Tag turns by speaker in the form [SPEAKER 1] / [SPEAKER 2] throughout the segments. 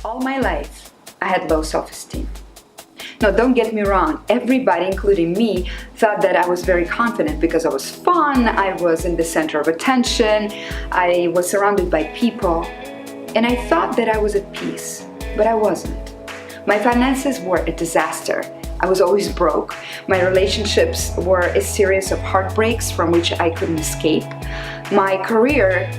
[SPEAKER 1] All my life, I had low self-esteem. Now, don't get me wrong, everybody, including me, thought that I was very confident because I was fun, I was in the center of attention, I was surrounded by people, and I thought that I was at peace, but I wasn't. My finances were a disaster. I was always broke. My relationships were a series of heartbreaks from which I couldn't escape. My career,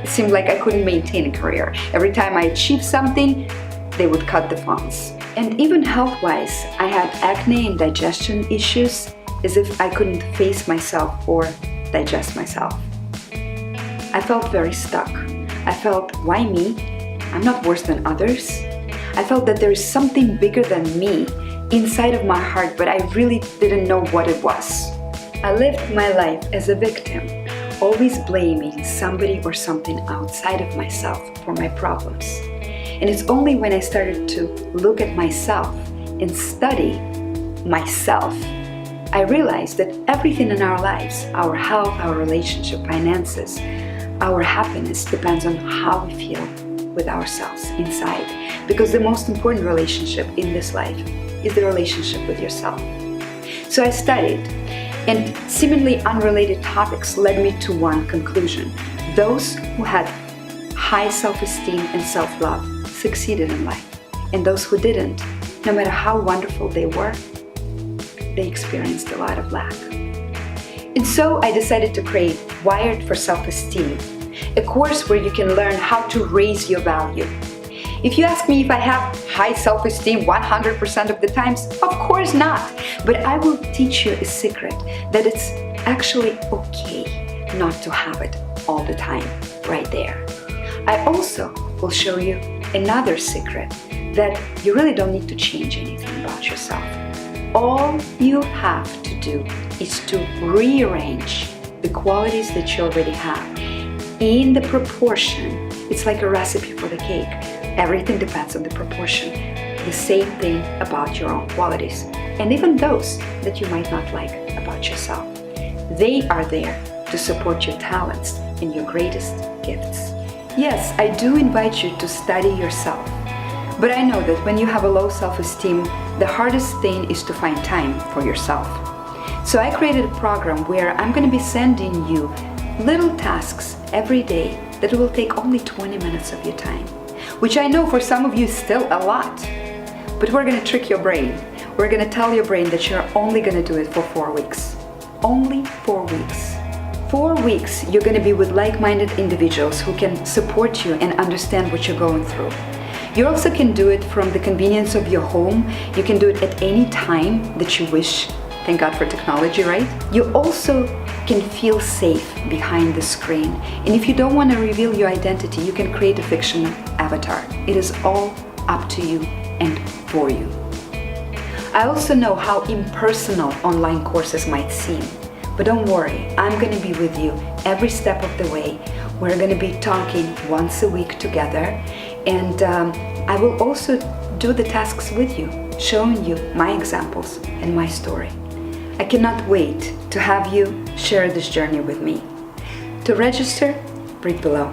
[SPEAKER 1] it seemed like I couldn't maintain a career. Every time I achieved something, they would cut the funds. And even health-wise, I had acne and digestion issues, as if I couldn't face myself or digest myself. I felt very stuck. I felt, why me? I'm not worse than others. I felt that there is something bigger than me inside of my heart, but I really didn't know what it was. I lived my life as a victim, always blaming somebody or something outside of myself for my problems. And it's only when I started to look at myself and study myself, I realized that everything in our lives, our health, our relationship, finances, our happiness depends on how we feel with ourselves inside. Because the most important relationship in this life is the relationship with yourself. So I studied, and seemingly unrelated topics led me to one conclusion. Those who had high self-esteem and self-love succeeded in life, and those who didn't, no matter how wonderful they were, they experienced a lot of lack. And so I decided to create Wired for Self-Esteem, a course where you can learn how to raise your value. If you ask me if I have high self-esteem 100% of the times, of course not. But I will teach you a secret that it's actually okay not to have it all the time right there. I also will show you another secret that you really don't need to change anything about yourself. All you have to do is to rearrange the qualities that you already have in the proportion. It's like a recipe for the cake. Everything depends on the proportion. The same thing about your own qualities, and even those that you might not like about yourself. They are there to support your talents and your greatest gifts. Yes, I do invite you to study yourself, but I know that when you have a low self-esteem, the hardest thing is to find time for yourself. So I created a program where I'm going to be sending you little tasks every day that will take only 20 minutes of your time, which I know for some of you is still a lot. But we're going to trick your brain. We're going to tell your brain that you're only going to do it for 4 weeks. Only 4 weeks. 4 weeks you're going to be with like-minded individuals who can support you and understand what you're going through. You also can do it from the convenience of your home. You can do it at any time that you wish. Thank God for technology, right? You also can feel safe behind the screen. And if you don't want to reveal your identity, you can create a fictional avatar. It is all up to you and for you. I also know how impersonal online courses might seem, but don't worry, I'm going to be with you every step of the way. We're going to be talking once a week together, and I will also do the tasks with you, showing you my examples and my story. I cannot wait to have you share this journey with me. To register, read below.